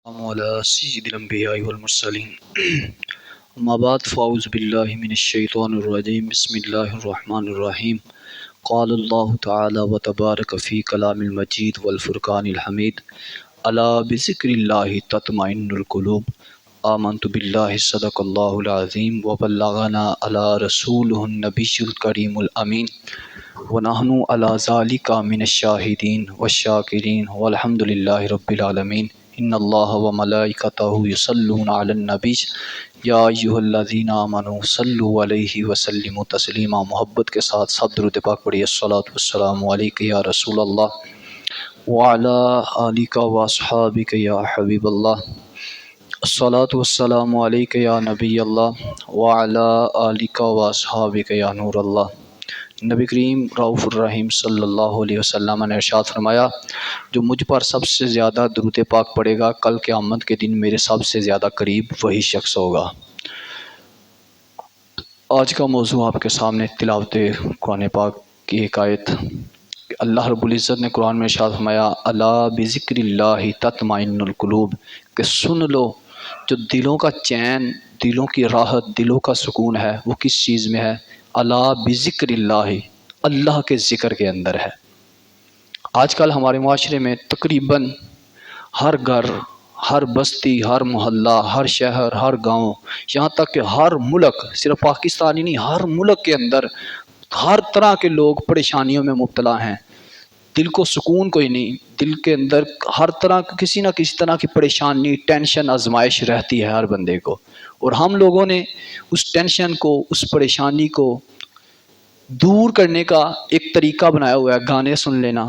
على سيد الأنبياء والمرسلين أما بعد فأعوذ بالله من الشيطان الرجيم بسم الله الرحمن الرحيم قال الله تعالى وتبارك في كلام المجيد والفرقان الحميد ألا بذكر الله تطمئن القلوب آمنت بالله صدق الله العظيم وبلغنا على رسوله النبي الكريم الأمين ونحن على ذلك من الشاهدين والشاكرين والحمد لله رب العالمين ان اللہ و ملائکتہ یصلون علی النبی یا ایھا الذین آمنوا صلوا علیہ وسلموا تسلیما۔ محبت کے ساتھ سب درود پاک پڑھیے۔ الصلاۃ والسلام علیک یا رسول اللہ وعلی آلک واصحابک یا حبیب اللہ۔ الصلاۃ والسلام علیک یا نبی اللہ وعلی آلک واصحابک یا نور اللہ۔ نبی کریم رؤوف الرحیم صلی اللہ علیہ وسلم نے ارشاد فرمایا، جو مجھ پر سب سے زیادہ درود پاک پڑھے گا کل قیامت کے دن میرے سب سے زیادہ قریب وہی شخص ہوگا۔ آج کا موضوع آپ کے سامنے تلاوت قرآن پاک کی ایک آیت۔ اللہ رب العزت نے قرآن میں ارشاد فرمایا، الا بذکر اللہ تطمئن القلوب، کہ سن لو جو دلوں کا چین، دلوں کی راحت، دلوں کا سکون ہے وہ کس چیز میں ہے؟ الا بذکر اللہ، اللہ کے ذکر کے اندر ہے۔ آج کل ہمارے معاشرے میں تقریباً ہر گھر، ہر بستی، ہر محلہ، ہر شہر، ہر گاؤں، یہاں تک کہ ہر ملک، صرف پاکستان ہی نہیں، ہر ملک کے اندر ہر طرح کے لوگ پریشانیوں میں مبتلا ہیں۔ دل کو سکون کوئی نہیں، دل کے اندر ہر طرح کسی نہ کسی طرح کی پریشانی، ٹینشن، آزمائش رہتی ہے ہر بندے کو، اور ہم لوگوں نے اس ٹینشن کو، اس پریشانی کو دور کرنے کا ایک طریقہ بنایا ہوا ہے۔ گانے سن لینا،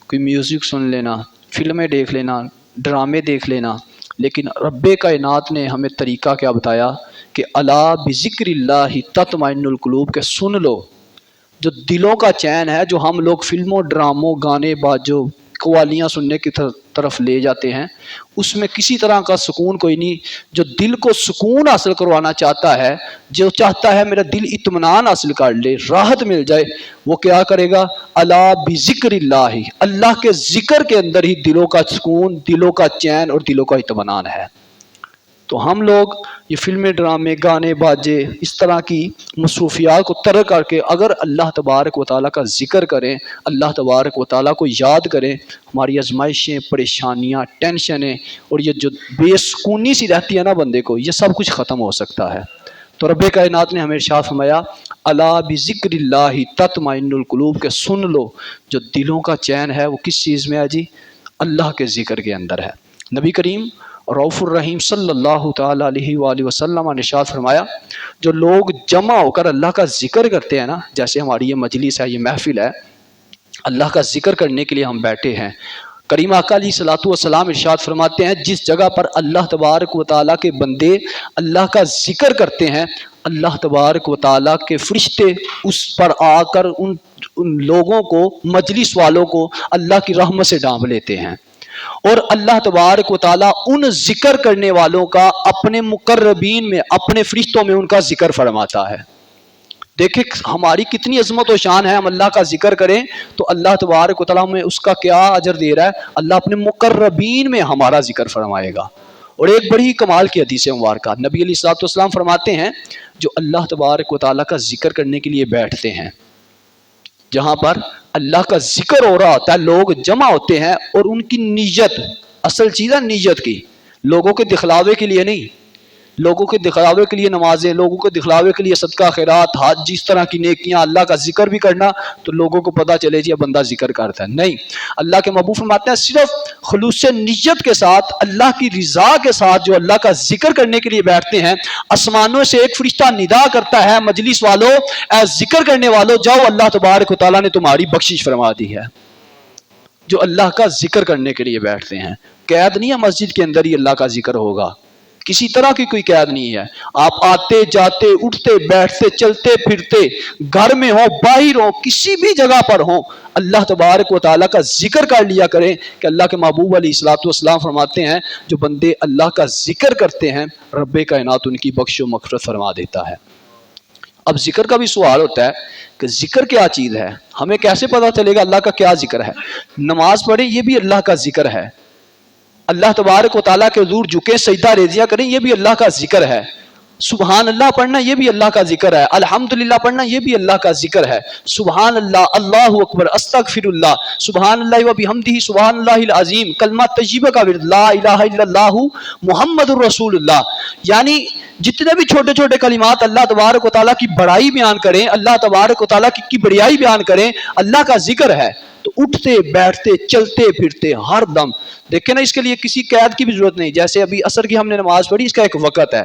کوئی میوزک سن لینا، فلمیں دیکھ لینا، ڈرامے دیکھ لینا۔ لیکن رب کائنات نے ہمیں طریقہ کیا بتایا کہ الا بذکر اللہ تطمئن القلوب، کہ سن لو جو دلوں کا چین ہے، جو ہم لوگ فلموں، ڈراموں، گانے باجوں، قوالیاں سننے کی طرف لے جاتے ہیں، اس میں کسی طرح کا سکون کوئی نہیں۔ جو دل کو سکون حاصل کروانا چاہتا ہے، جو چاہتا ہے میرا دل اطمینان حاصل کر لے، راحت مل جائے، وہ کیا کرے گا؟ الا بذکر اللہ، اللہ کے ذکر کے اندر ہی دلوں کا سکون، دلوں کا چین اور دلوں کا اطمینان ہے۔ تو ہم لوگ یہ فلمیں، ڈرامے، گانے باجے، اس طرح کی مصروفیات کو ترک کر کے اگر اللہ تبارک و تعالیٰ کا ذکر کریں، اللہ تبارک و تعالیٰ کو یاد کریں، ہماری آزمائشیں، پریشانیاں، ٹینشنیں اور یہ جو بے سکونی سی رہتی ہے نا بندے کو، یہ سب کچھ ختم ہو سکتا ہے۔ تو رب کائنات نے ہمیں ارشاد فرمایا، الا بذکر اللہ تطمئن القلوب، کہ سن لو جو دلوں کا چین ہے وہ کس چیز میں ہے جی؟ اللہ کے ذکر کے اندر ہے۔ نبی کریم رؤوف الرحیم صلی اللہ تعالیٰ علیہ وآلہ وسلم نے ارشاد فرمایا، جو لوگ جمع ہو کر اللہ کا ذکر کرتے ہیں نا، جیسے ہماری یہ مجلس ہے، یہ محفل ہے، اللہ کا ذکر کرنے کے لیے ہم بیٹھے ہیں۔ کریم آقا علیہ الصلوۃ والسلام ارشاد فرماتے ہیں، جس جگہ پر اللہ تبارک و تعالیٰ کے بندے اللہ کا ذکر کرتے ہیں، اللہ تبارک و تعالیٰ کے فرشتے اس پر آ کر ان لوگوں کو، مجلس والوں کو اللہ کی رحمت سے ڈھانپ لیتے ہیں، اور اللہ تبارک و تعالیٰ ان ذکر کرنے والوں کا اپنے مقربین میں، اپنے فرشتوں میں ان کا ذکر فرماتا ہے۔ دیکھیں ہماری کتنی عظمت و شان ہے، ہم اللہ کا ذکر کریں تو اللہ تبارک و تعالیٰ ہمیں اس کا کیا اجر دے رہا ہے؟ اللہ اپنے مقربین میں ہمارا ذکر فرمائے گا۔ اور ایک بڑی کمال کی حدیث مبارکہ، نبی علیہ الصلوۃ والسلام فرماتے ہیں، جو اللہ تبارک و تعالیٰ کا ذکر کرنے کے لیے بیٹھتے ہیں، جہاں پر اللہ کا ذکر ہو رہا ہوتا ہے، لوگ جمع ہوتے ہیں، اور ان کی نیت، اصل چیز ہے نیت کی، لوگوں کے دکھلاوے کے لیے نہیں، لوگوں کے دکھلاوے کے لیے نمازیں، لوگوں کے دکھلاوے کے لیے صدقہ خیرات، حج، جس طرح کی نیکیاں، اللہ کا ذکر بھی کرنا تو لوگوں کو پتہ چلے جی یہ بندہ ذکر کرتا ہے، نہیں۔ اللہ کے محبوب فرماتے ہیں صرف خلوص نیت کے ساتھ، اللہ کی رضا کے ساتھ جو اللہ کا ذکر کرنے کے لیے بیٹھتے ہیں، آسمانوں سے ایک فرشتہ ندا کرتا ہے، مجلس والوں، اے ذکر کرنے والوں، جاؤ اللہ تبارک و تعالیٰ نے تمہاری بخشش فرما دی ہے۔ جو اللہ کا ذکر کرنے کے لیے بیٹھتے ہیں، قید نہیں ہے مسجد کے اندر ہی اللہ کا ذکر ہوگا، کسی طرح کی کوئی قید نہیں ہے۔ آپ آتے جاتے، اٹھتے بیٹھتے، چلتے پھرتے، گھر میں ہو، باہر ہو، کسی بھی جگہ پر ہو، اللہ تبارک و تعالیٰ کا ذکر کر لیا کریں، کہ اللہ کے محبوب علیہ الصلوۃ والسلام فرماتے ہیں، جو بندے اللہ کا ذکر کرتے ہیں رب کائنات ان کی بخش و مغفرت فرما دیتا ہے۔ اب ذکر کا بھی سوال ہوتا ہے کہ ذکر کیا چیز ہے؟ ہمیں کیسے پتہ چلے گا اللہ کا کیا ذکر ہے؟ نماز پڑھیں یہ بھی اللہ کا ذکر ہے، اللہ تبارک و تعالیٰ کے حضور جھکیں سجدہ ریزیاں کریں، یہ بھی اللہ کا ذکر ہے۔ سبحان اللہ پڑھنا یہ بھی اللہ کا ذکر ہے۔ الحمدللہ پڑھنا یہ بھی اللہ کا ذکر ہے۔ سبحان اللہ، اللہ اکبر، استغفر اللہ، سبحان اللہ و بحمدہ، سبحان اللہ العظیم، کلمہ طیبہ کا ورد، لا الہ الا اللہ محمد الرسول اللہ۔ یعنی جتنے بھی چھوٹے چھوٹے کلمات اللہ تبارک و تعالیٰ کی بڑائی بیان کریں، اللہ تبارک و تعالیٰ کی بڑائی بیان کریں، اللہ کا ذکر ہے۔ تو اٹھتے بیٹھتے چلتے پھرتے ہر دم دیکھیں نا، اس کے لیے کسی قید کی بھی ضرورت نہیں۔ جیسے ابھی عصر کی ہم نے نماز پڑھی، اس کا ایک وقت ہے،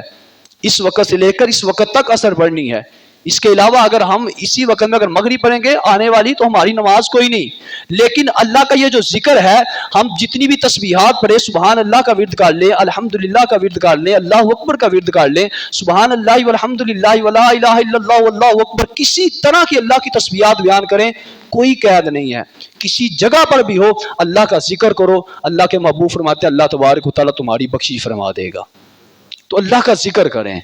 اس وقت سے لے کر اس وقت تک عصر پڑھنی ہے۔ اس کے علاوہ اگر ہم اسی وقت میں اگر مغرب پڑھیں گے آنے والی، تو ہماری نماز کوئی نہیں۔ لیکن اللہ کا یہ جو ذکر ہے، ہم جتنی بھی تسبیحات پڑھیں، سبحان اللہ کا ورد کر لیں، الحمدللہ کا ورد کر لیں، اللہ اکبر کا ورد کر لیں، سبحان اللہ والحمدللہ ولا الہ الا اللہ واللہ اکبر، کسی طرح کی اللہ کی تسبیحات بیان کریں، کوئی قید نہیں ہے۔ کسی جگہ پر بھی ہو اللہ کا ذکر کرو۔ اللہ کے محبوب فرماتے ہیں اللہ تبارک و تعالیٰ تمہاری بخشش فرما دے گا۔ تو اللہ کا ذکر کریں،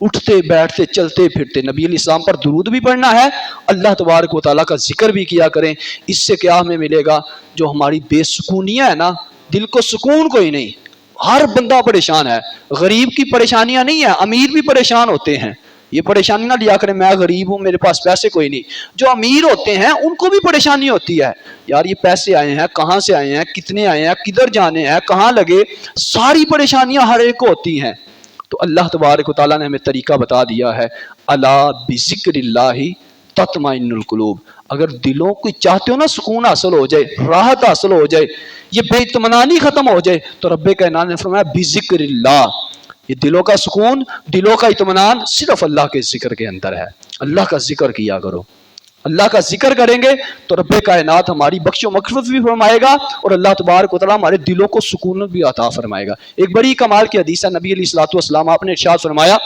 اٹھتے بیٹھتے چلتے پھرتے۔ نبی علیہ السلام پر درود بھی پڑھنا ہے، اللہ تبارک و تعالیٰ کا ذکر بھی کیا کریں۔ اس سے کیا ہمیں ملے گا؟ جو ہماری بے سکونیاں ہے نا، دل کو سکون کوئی نہیں، ہر بندہ پریشان ہے۔ غریب کی پریشانیاں نہیں ہیں، امیر بھی پریشان ہوتے ہیں۔ یہ پریشانی نہ لیا کریں میں غریب ہوں میرے پاس پیسے کوئی نہیں۔ جو امیر ہوتے ہیں ان کو بھی پریشانی ہوتی ہے، یار یہ پیسے آئے ہیں، کہاں سے آئے ہیں، کتنے آئے ہیں، کدھر جانے ہیں، کہاں لگے، ساری پریشانیاں ہر ایک کو ہوتی ہیں۔ تو اللہ تبارک و تعالیٰ نے ہمیں طریقہ بتا دیا ہے، الا بذکر اللہ تطمئن القلوب۔ اگر دلوں کو چاہتے ہو نا سکون حاصل ہو جائے، راحت حاصل ہو جائے، یہ بے اطمینانی ختم ہو جائے، تو رب کائنات نے فرمایا بذکر اللہ۔ یہ دلوں کا سکون، دلوں کا اطمینان صرف اللہ کے ذکر کے اندر ہے۔ اللہ کا ذکر کیا کرو، اللہ کا ذکر کریں گے تو رب کائنات ہماری بخش و مغفرت بھی فرمائے گا، اور اللہ تبارک و تعالیٰ ہمارے دلوں کو سکون بھی عطا فرمائے گا۔ ایک بڑی کمال کی حدیث ہے، نبی علیہ الصلوۃ والسلام آپ نے ارشاد فرمایا،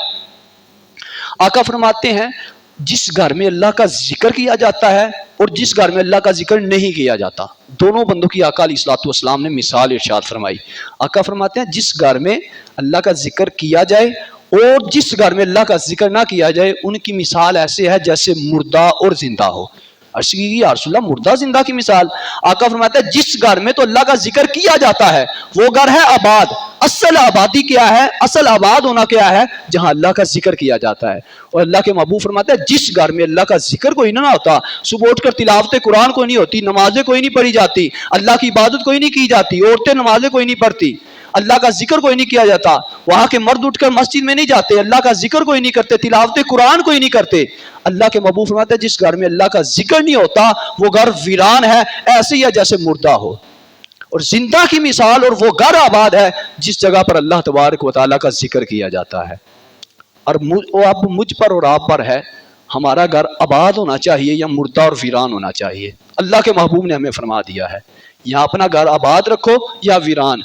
آقا فرماتے ہیں جس گھر میں اللہ کا ذکر کیا جاتا ہے اور جس گھر میں اللہ کا ذکر نہیں کیا جاتا، دونوں بندوں کی آقا علیہ الصلوۃ والسلام نے مثال ارشاد فرمائی۔ آقا فرماتے ہیں جس گھر میں اللہ کا ذکر کیا جائے اور جس گھر میں اللہ کا ذکر نہ کیا جائے، ان کی مثال ایسے ہے جیسے مردہ اور زندہ ہو۔ عرض کی یا رسول اللہ مردہ زندہ کی مثال؟ آقا فرماتا ہے جس گھر میں تو اللہ کا ذکر کیا جاتا ہے وہ گھر ہے آباد۔ اصل آبادی کیا ہے؟ اصل آباد ہونا کیا ہے؟ جہاں اللہ کا ذکر کیا جاتا ہے۔ اور اللہ کے محبوب فرماتا ہے جس گھر میں اللہ کا ذکر کوئی نہ ہوتا، صبح اٹھ کر تلاوت قرآن کوئی نہیں ہوتی، نمازیں کوئی نہیں پڑھی جاتی، اللہ کی عبادت کوئی نہیں کی جاتی، عورتیں نمازیں کوئی نہیں پڑھتی، اللہ کا ذکر کوئی نہیں کیا جاتا، وہاں کے مرد اٹھ کر مسجد میں نہیں جاتے، اللہ کا ذکر کوئی نہیں کرتے، تلاوت قرآن کوئی نہیں کرتے، اللہ کے محبوب فرماتے ہیں جس گھر میں اللہ کا ذکر نہیں ہوتا وہ گھر ویران ہے، ایسے ہی ہے جیسے مردہ ہو۔ اور زندہ کی مثال اور وہ گھر آباد ہے جس جگہ پر اللہ تبارک و تعالیٰ کا ذکر کیا جاتا ہے۔ اور اب مجھ پر اور آپ پر ہے، ہمارا گھر آباد ہونا چاہیے یا مردہ اور ویران ہونا چاہیے؟ اللہ کے محبوب نے ہمیں فرما دیا ہے یہاں اپنا گھر آباد رکھو یا ویران۔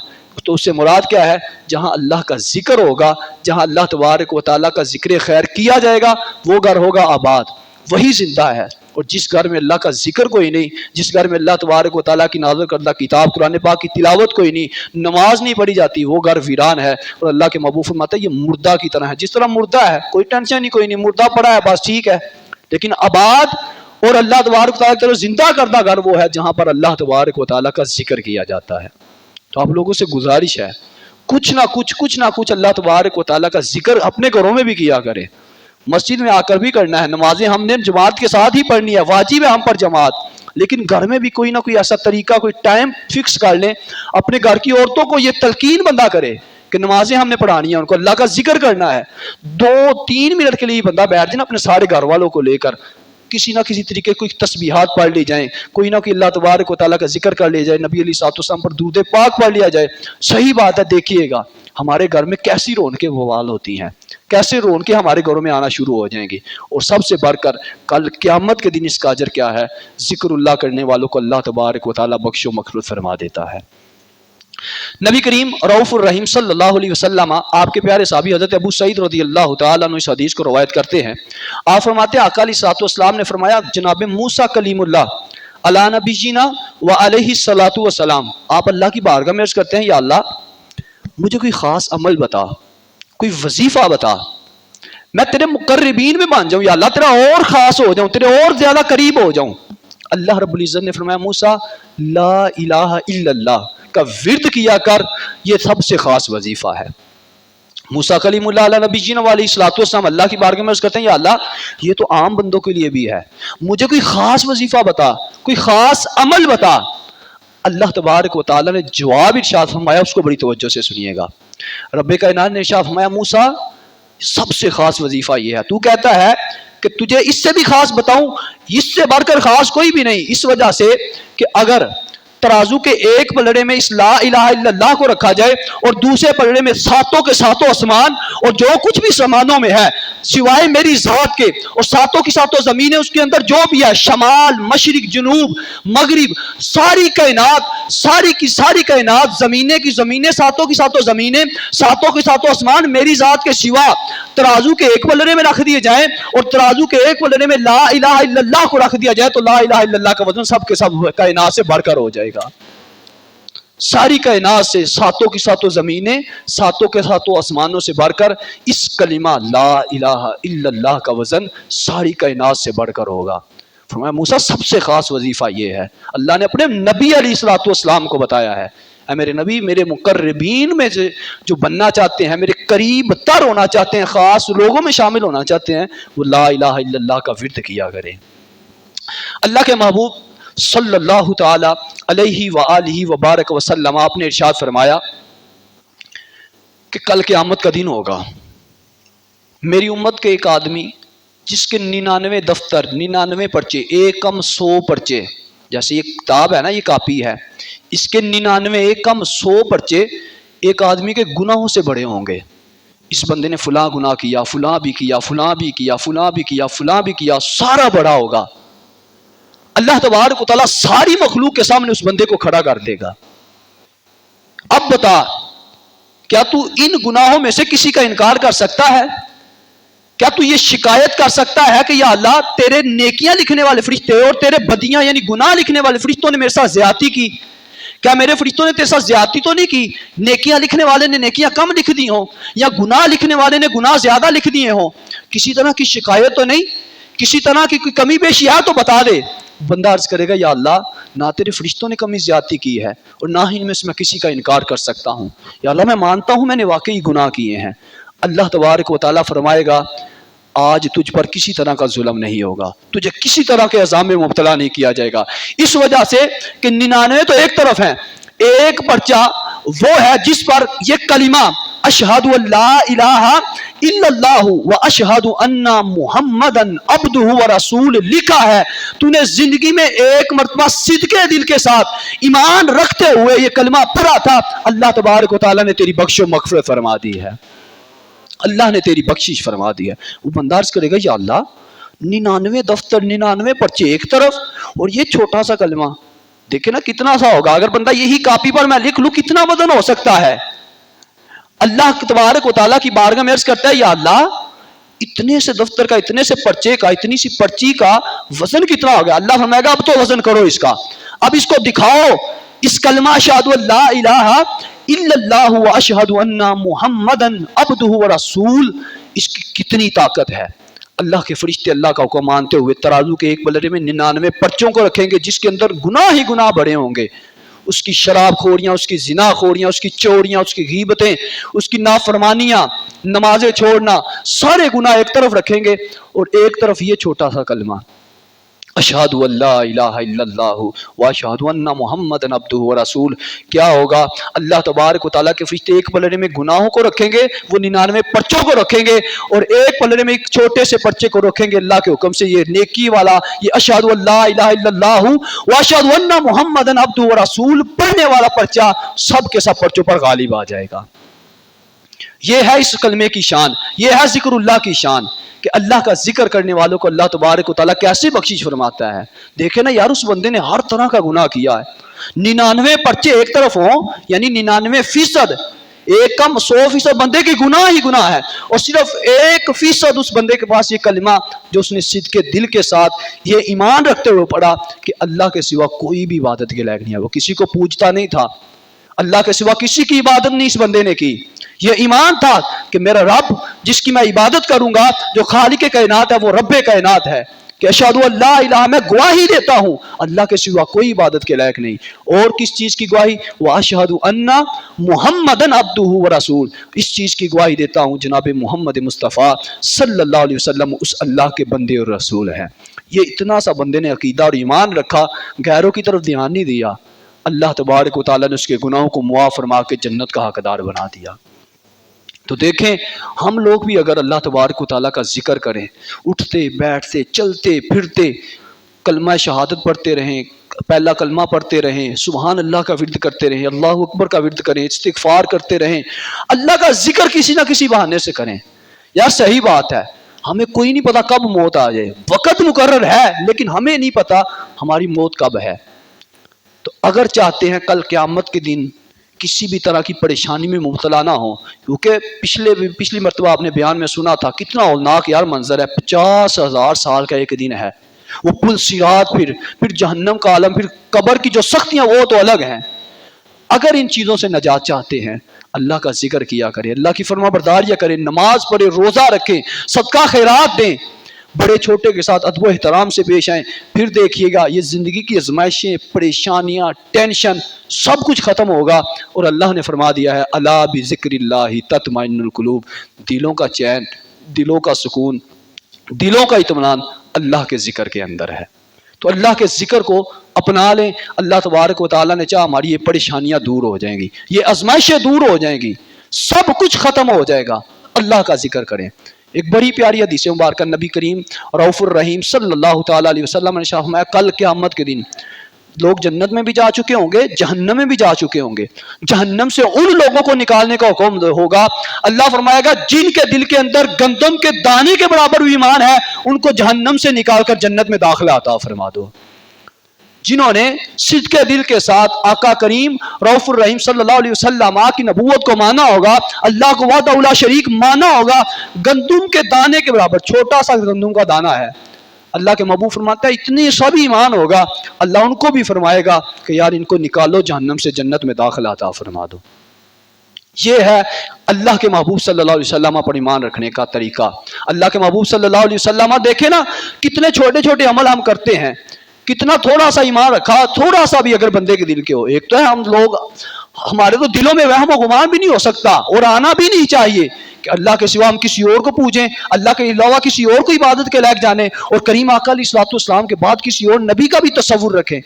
تو اس سے مراد کیا ہے؟ جہاں اللہ کا ذکر ہوگا، جہاں اللہ تبارک و تعالیٰ کا ذکر خیر کیا جائے گا، وہ گھر ہوگا آباد، وہی زندہ ہے۔ اور جس گھر میں اللہ کا ذکر کوئی نہیں، جس گھر میں اللہ تبارک و تعالیٰ کی نازل کردہ کتاب قرآن پاک کی تلاوت کوئی نہیں، نماز نہیں پڑھی جاتی، وہ گھر ویران ہے۔ اور اللہ کے محبوب فرماتا ہے یہ مردہ کی طرح ہے، جس طرح مردہ ہے کوئی ٹینشن نہیں، کوئی نہیں، مردہ پڑا ہے بس ٹھیک ہے، لیکن آباد اور اللہ تبارک و تعالیٰ کی طرف زندہ کردہ گھر وہ ہے جہاں پر اللہ تبارک و تعالیٰ کا ذکر کیا جاتا ہے۔ تو آپ لوگوں سے گزارش ہے کچھ نہ کچھ اللہ تبارک و تعالیٰ کا ذکر اپنے گھروں میں بھی کیا کرے، مسجد میں آ کر بھی کرنا ہے، نمازیں ہم نے جماعت کے ساتھ ہی پڑھنی ہے، واجب ہے ہم پر جماعت، لیکن گھر میں بھی کوئی نہ کوئی ایسا طریقہ، کوئی ٹائم فکس کر لیں، اپنے گھر کی عورتوں کو یہ تلقین بندہ کرے کہ نمازیں ہم نے پڑھانی ہیں، ان کو اللہ کا ذکر کرنا ہے، 2-3 منٹ کے لیے بندہ بیٹھ جائے اپنے سارے گھر والوں کو لے کر، کسی نہ کسی طریقے کوئی تسبیحات پڑھ لی جائیں، کوئی نہ کوئی اللہ تبارک و تعالیٰ کا ذکر کر لیا جائے، نبی علیہ الصلوۃ والسلام پر درود پاک پڑھ لیا جائے۔ صحیح بات ہے، دیکھیے گا ہمارے گھر میں کیسی رونقیں بوال ہوتی ہیں، کیسے رونقیں ہمارے گھروں میں آنا شروع ہو جائیں گی۔ اور سب سے بڑھ کر کل قیامت کے دن اس کا اجر کیا ہے؟ ذکر اللہ کرنے والوں کو اللہ تبارک و تعالیٰ بخش و مغفرت فرما دیتا ہے۔ نبی کریم رؤوف الرحیم صلی اللہ علیہ وسلم آپ کے پیارے صحابی حضرت ابو سعید رضی اللہ تعالیٰ عنہ اس حدیث کو روایت کرتے ہیں، آپ فرماتے ہیں آقا علیہ الصلوۃ والسلام نے فرمایا جناب موسیٰ کلیم اللہ علی نبینا و علیہ الصلوۃ والسلام، آپ اللہ کی بارگاہ میں عرض کرتے ہیں یا اللہ مجھے کوئی خاص عمل بتا، کوئی وظیفہ بتا، میں تیرے مقربین میں بن جاؤں، یا اللہ تیرا اور خاص ہو جاؤں، تیرے اور زیادہ قریب ہو جاؤں۔ اللہ رب العزت نے فرمایا موسیٰ لا الہ الا اللہ، کا ورد کیا کر، یہ سب سے خاص وظیفہ ہے۔ موسیٰ کلیم اللہ علیہ نبی جین علیہ الصلوۃ والسلام اللہ کی بارگاہ میں عرض کرتے ہیں یا اللہ یہ تو عام بندوں کے لیے بھی ہے، مجھے کوئی خاص وظیفہ بتا، کوئی خاص عمل بتا۔ اللہ تبارک و تعالیٰ نے جواب ارشاد فرمایا، اس کو بڑی توجہ سے سنیے گا۔ رب کائنات نے ارشاد فرمایا موسیٰ سب سے خاص وظیفہ یہ ہے، تو کہتا ہے کہ تجھے اس سے بھی خاص بتاؤں، اس سے بڑھ کر خاص کوئی بھی نہیں، اس وجہ سے کہ اگر ترازو کے ایک پلڑے میں اس لا الہ الا اللہ کو رکھا جائے اور دوسرے پلڑے میں ساتوں کے ساتوں آسمان اور جو کچھ بھی سمانوں میں ہے سوائے میری ذات کے، اور ساتوں کی ساتوں زمینیں اس کے اندر جو بھی ہے، شمال مشرق جنوب مغرب، ساری کائنات، ساری کی ساری کائنات، زمینیں کی زمینیں، ساتوں کی ساتوں زمینیں، ساتوں کے ساتوں آسمان میری ذات کے سوا ترازو کے ایک پلڑے میں رکھ دیے جائیں اور ترازو کے ایک پلڑے میں لا الہ الا اللہ کو رکھ دیا جائے تو لا الہ الا اللہ کا وزن سب کے سب کائنات سے بڑھ کر ہو جائے گا۔ ساری کائنات سے، ساتوں کی ساتوں زمینیں، ساتوں کے ساتوں آسمانوں سے بڑھ کر اس کلمہ لا الہ الا اللہ کا وزن ساری کائنات سے بڑھ کر ہوگا۔ فرمایا موسیٰ سب سے خاص وظیفہ یہ ہے، اللہ نے اپنے نبی علیہ الصلوۃ والسلام کو بتایا ہے، اے میرے نبی میرے مقربین میں سے جو بننا چاہتے ہیں، میرے قریب تر ہونا چاہتے ہیں، خاص لوگوں میں شامل ہونا چاہتے ہیں، وہ لا الہ الا اللہ کا ورد کیا کریں۔ اللہ کے محبوب صلی اللہ تعالی علیہ وآلہ وبارک وسلم آپ نے ارشاد فرمایا کہ کل قیامت کا دن ہوگا، میری امت کے ایک آدمی جس کے 99 دفتر، 99 پرچے، ایک کم 100 پرچے، جیسے یہ کتاب ہے نا، یہ کاپی ہے، اس کے 99 ایک کم 100 پرچے ایک آدمی کے گناہوں سے بڑے ہوں گے۔ اس بندے نے فلاں گناہ کیا، فلاں بھی کیا، فلاں بھی کیا، فلاں بھی کیا، فلاں بھی کیا، سارا بڑا ہوگا۔ اللہ تبارک و تعالیٰ ساری مخلوق کے سامنے اس بندے کو کھڑا کر دے گا۔ اب بتا کیا تو ان گناہوں میں سے کسی کا انکار کر سکتا ہے؟ کیا تو یہ شکایت کر سکتا ہے کہ یا اللہ تیرے نیکیاں لکھنے والے فرشتے اور تیرے بدیاں یعنی گناہ لکھنے والے فرشتوں نے میرے ساتھ زیادتی کی؟ کیا میرے فرشتوں نے تیرے ساتھ زیادتی تو نہیں کی؟ نیکیاں لکھنے والے نے نیکیاں کم لکھ دی ہوں یا گناہ لکھنے والے نے گناہ زیادہ لکھ دیے ہوں؟ کسی طرح کی شکایت تو نہیں؟ کسی طرح کی کوئی کمی بیشی ہے تو بتا دے۔ بندہ عرض کرے گا یا اللہ نہ تیرے فرشتوں نے کمی زیادتی کی ہے اور نہ ہی ان میں سے میں کسی کا انکار کر سکتا ہوں، یا اللہ میں مانتا ہوں میں نے واقعی گناہ کیے ہیں۔ اللہ تبارک و تعالیٰ فرمائے گا آج تجھ پر کسی طرح کا ظلم نہیں ہوگا، تجھے کسی طرح کے عذاب میں مبتلا نہیں کیا جائے گا، اس وجہ سے کہ 99 تو ایک طرف ہیں، ایک پرچہ وہ ہے جس پر یہ کلمہ اشہد ان لا الہ الا اللہ و اشہد ان محمدن عبدہ و رسول لکھا ہے۔ تو نے زندگی میں ایک مرتبہ صدقے دل کے ساتھ ایمان رکھتے ہوئے یہ کلمہ پڑھا تھا، اللہ تبارک و تعالیٰ نے تیری بخش و مغفرت فرما دی ہے، اللہ نے تیری بخشش فرما دی ہے۔ وہ بندہ عرض کرے گا یا اللہ 99 دفتر 99 پرچے ایک طرف اور یہ چھوٹا سا کلمہ، دیکھیں نا کتنا سا ہوگا، اگر بندہ یہی کاپی پر میں لکھ لوں کتنا وزن ہو سکتا ہے۔ اللہ تبارک و تعالیٰ کی بارگاہ میں عرض کرتا ہے یا اللہ اتنے سے دفتر کا، اتنے سے پرچے کا، اتنی سی پرچی کا وزن کتنا ہو گیا؟ اللہ فرمائے گا اب تو وزن کرو اس کا، اب اس کو دکھاؤ، اس کلمہ اشہد ان لا الہ الا اللہ و اشہد ان محمدن عبدہ و رسول، اس کی کتنی طاقت ہے۔ اللہ کے فرشتے اللہ کا حکم مانتے ہوئے ترازو کے ایک پلڑے میں 99 پرچوں کو رکھیں گے جس کے اندر گناہ ہی گناہ بڑے ہوں گے، اس کی شراب خوریاں، اس کی زنا خوریاں، اس کی چوریاں، اس کی غیبتیں، اس کی نافرمانیاں، نمازیں چھوڑنا، سارے گناہ ایک طرف رکھیں گے اور ایک طرف یہ چھوٹا سا کلمہ اشہد ان لا الہ الا اللہ واشہد ان محمدن عبدہ ورسول۔ کیا ہوگا؟ اللہ تبارک و تعالیٰ کے فرشتے ایک پلڑے میں گناہوں کو رکھیں گے، وہ 99 پرچوں کو رکھیں گے، اور ایک پلڑے میں ایک چھوٹے سے پرچے کو رکھیں گے اللہ کے حکم سے، یہ نیکی والا، یہ اشہد ان لا الہ الا اللہ واشہد ان محمدن عبدہ ورسول پڑھنے والا پرچہ سب کے سب پرچوں پر غالب آ جائے گا۔ یہ ہے اس کلمے کی شان، یہ ہے ذکر اللہ کی شان کہ اللہ کا ذکر کرنے والوں کو اللہ تبارک و تعالیٰ کیسے بخشش فرماتا ہے۔ دیکھیں نا یار، اس بندے نے ہر طرح کا گناہ کیا ہے، 99 پرچے ایک طرف ہوں یعنی 99%، ایک کم 100% بندے کے گناہ ہی گناہ ہے، اور صرف 1% اس بندے کے پاس یہ کلمہ جو اس نے صدق کے دل کے ساتھ یہ ایمان رکھتے ہوئے پڑھا کہ اللہ کے سوا کوئی بھی عبادت کے لائق نہیں ہے، وہ کسی کو پوجتا نہیں تھا، اللہ کے سوا کسی کی عبادت نہیں اس بندے نے کی، یہ ایمان تھا کہ میرا رب جس کی میں عبادت کروں گا، جو خالق کائنات ہے وہ رب کائنات ہے، کہ اشہدو اللہ الہ، میں گواہی دیتا ہوں اللہ کے سوا کوئی عبادت کے لائق نہیں. اور کس چیز کی گواہی؟ واشہد ان محمدن عبدہ ورسول، اس چیز کی گواہی دیتا ہوں جناب محمد مصطفیٰ صلی اللہ علیہ وسلم اس اللہ کے بندے اور رسول ہیں. یہ اتنا سا بندے نے عقیدہ اور ایمان رکھا، غیروں کی طرف دھیان نہیں دیا، اللہ تبارک و تعالیٰ نے اس کے گناہوں کو معاف فرما کے جنت کا حقدار بنا دیا. تو دیکھیں ہم لوگ بھی اگر اللہ تبارک و تعالیٰ کا ذکر کریں، اٹھتے بیٹھتے چلتے پھرتے کلمہ شہادت پڑھتے رہیں، پہلا کلمہ پڑھتے رہیں، سبحان اللہ کا ورد کرتے رہیں، اللہ اکبر کا ورد کریں، استغفار کرتے رہیں، اللہ کا ذکر کسی نہ کسی بہانے سے کریں. یار صحیح بات ہے، ہمیں کوئی نہیں پتا کب موت آ جائے، وقت مقرر ہے لیکن ہمیں نہیں پتا ہماری موت کب ہے. تو اگر چاہتے ہیں کل قیامت کے دن کسی بھی طرح کی پریشانی میں مبتلا نہ ہو، کیونکہ پچھلی مرتبہ آپ نے بیان میں سنا تھا کتنا ہولناک یار منظر ہے، 50,000 سال کا ایک دن ہے، وہ پل صراط، پھر جہنم کا عالم، پھر قبر کی جو سختیاں وہ تو الگ ہیں. اگر ان چیزوں سے نجات چاہتے ہیں اللہ کا ذکر کیا کریں، اللہ کی فرما برداریاں کریں، نماز پڑھیں، روزہ رکھیں، صدقہ خیرات دیں، بڑے چھوٹے کے ساتھ ادب و احترام سے پیش آئیں. پھر دیکھیے گا یہ زندگی کی آزمائشیں، پریشانیاں، ٹینشن سب کچھ ختم ہوگا. اور اللہ نے فرما دیا ہے الا بذکر اللہ تطمئن القلوب، دلوں کا چین، دلوں کا سکون، دلوں کا اطمینان اللہ کے ذکر کے اندر ہے. تو اللہ کے ذکر کو اپنا لیں، اللہ تبارک و تعالیٰ نے چاہا ہماری یہ پریشانیاں دور ہو جائیں گی، یہ آزمائشیں دور ہو جائیں گی، سب کچھ ختم ہو جائے گا. اللہ کا ذکر کریں. ایک بڑی پیاری حدیث مبارکہ نبی کریم رؤوف الرحیم صلی اللہ تعالیٰ علیہ وسلم نے فرمایا کل قیامت کے دن لوگ جنت میں بھی جا چکے ہوں گے، جہنم میں بھی جا چکے ہوں گے. جہنم سے ان لوگوں کو نکالنے کا حکم ہوگا. اللہ فرمائے گا جن کے دل کے اندر گندم کے دانے کے برابر ایمان ہے ان کو جہنم سے نکال کر جنت میں داخلہ عطا فرما دو. جنہوں نے صدق کے دل کے ساتھ آقا کریم رؤوف الرحیم صلی اللہ علیہ وسلم کی نبوت کو مانا ہوگا، اللہ کو وحدہ لا شریک مانا ہوگا، گندم کے دانے کے برابر چھوٹا سا گندم کا دانہ ہے، اللہ کے محبوب فرماتا ہے اتنی سب ایمان ہوگا، اللہ ان کو بھی فرمائے گا کہ یار ان کو نکالو جہنم سے جنت میں داخلہ عطا فرما دو. یہ ہے اللہ کے محبوب صلی اللہ علیہ وسلم پر ایمان رکھنے کا طریقہ. اللہ کے محبوب صلی اللہ علیہ وسلم دیکھیں نا کتنے چھوٹے چھوٹے عمل ہم کرتے ہیں، کتنا تھوڑا سا ایمان رکھا، تھوڑا سا بھی اگر بندے کے دل کے ہو. ایک تو ہے ہم لوگ، ہمارے تو دلوں میں وہم و گمان بھی نہیں ہو سکتا اور آنا بھی نہیں چاہیے کہ اللہ کے سوا ہم کسی اور کو پوجیں، اللہ کے علاوہ کسی اور کو عبادت کے لائق جانیں اور کریم آقا علیہ الصلوۃ والسلام کے بعد کسی اور نبی کا بھی تصور رکھیں.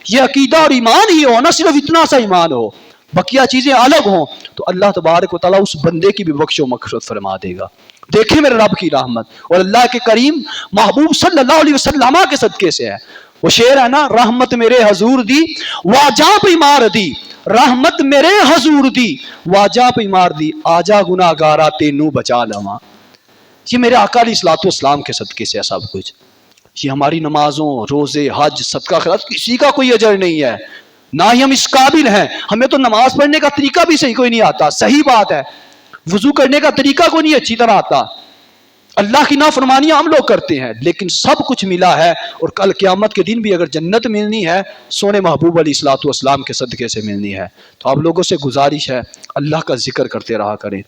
یہ عقیدہ اور ایمان ہی ہو نا، صرف اتنا سا ایمان ہو، بقیہ چیزیں الگ ہوں، تو اللہ تبارک و تعالیٰ اس بندے کی بھی بخش و مغفرت فرما دے گا. دیکھیں میرے رب کی رحمت اور اللہ کے کریم محبوب صلی اللہ علیہ وسلم کے صدقے سے ہے. وہ شعر ہے نا، رحمت میرے حضور دی واجا پہ مار دی، رحمت میرے حضور دی واجا پہ مار دی، آجا گناہ گارا تینوں بچا لواں. یہ میرے آقا علیہ الصلوۃ والسلام کے صدقے سے ہے سب کچھ. یہ ہماری نمازوں، روزے، حج، صدقہ خیرات کسی کا کوئی اجر نہیں ہے، نہ ہی ہم اس قابل ہیں. ہمیں تو نماز پڑھنے کا طریقہ بھی صحیح کوئی نہیں آتا، صحیح بات ہے، وضو کرنے کا طریقہ کوئی نہیں اچھی طرح آتا، اللہ کی نافرمانیاں ہم لوگ کرتے ہیں، لیکن سب کچھ ملا ہے. اور کل قیامت کے دن بھی اگر جنت ملنی ہے سونے محبوب علیہ الصلوۃ والسلام کے صدقے سے ملنی ہے. تو آپ لوگوں سے گزارش ہے اللہ کا ذکر کرتے رہا کریں،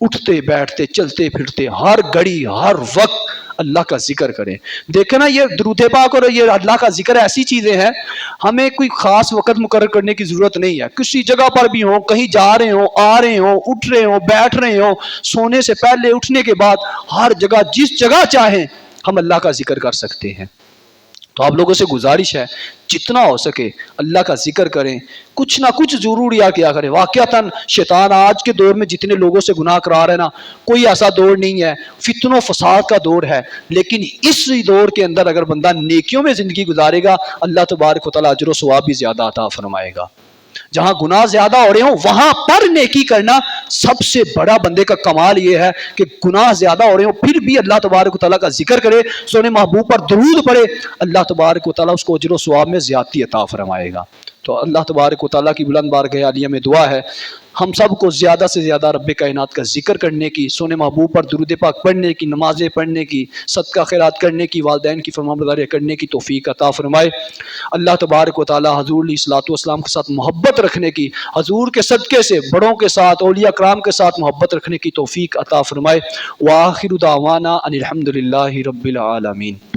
اٹھتے بیٹھتے چلتے پھرتے ہر گھڑی ہر وقت اللہ کا ذکر کریں. دیکھیں نا یہ درود پاک اور یہ اللہ کا ذکر ایسی چیزیں ہیں ہمیں کوئی خاص وقت مقرر کرنے کی ضرورت نہیں ہے. کسی جگہ پر بھی ہوں، کہیں جا رہے ہوں، آ رہے ہوں، اٹھ رہے ہوں، بیٹھ رہے ہوں، سونے سے پہلے، اٹھنے کے بعد، ہر جگہ جس جگہ چاہیں ہم اللہ کا ذکر کر سکتے ہیں. تو آپ لوگوں سے گزارش ہے جتنا ہو سکے اللہ کا ذکر کریں، کچھ نہ کچھ ضرور کیا کریں. واقعتاً شیطان آج کے دور میں جتنے لوگوں سے گناہ کرا رہے نا، کوئی ایسا دور نہیں ہے، فتن و فساد کا دور ہے، لیکن اس دور کے اندر اگر بندہ نیکیوں میں زندگی گزارے گا اللہ تبارک و تعالیٰ اجر و ثواب بھی زیادہ عطا فرمائے گا. جہاں گناہ زیادہ ہو رہے ہوں وہاں پر نیکی کرنا سب سے بڑا بندے کا کمال یہ ہے کہ گناہ زیادہ ہو رہے ہوں پھر بھی اللہ تبارک و تعالیٰ کا ذکر کرے، سونے محبوب پر درود پڑھے، اللہ تبارک و تعالیٰ اس کو اجر و ثواب میں زیادتی عطا فرمائے گا. تو اللہ تبارک و تعالیٰ کی بلند بارگاہ عالیہ میں دعا ہے ہم سب کو زیادہ سے زیادہ رب کائنات کا ذکر کرنے کی، سونے محبوب پر درود پاک پڑھنے کی، نمازیں پڑھنے کی، صدقہ خیرات کرنے کی، والدین کی فرمانبرداری کرنے کی توفیق عطا فرمائے. اللہ تبارک و تعالی حضور علیہ الصلوۃ والسلام کے ساتھ محبت رکھنے کی، حضور کے صدقے سے بڑوں کے ساتھ، اولیاء کرام کے ساتھ محبت رکھنے کی توفیق عطا فرمائے. وآخر دعوانا ان الحمد للہ رب العالمین.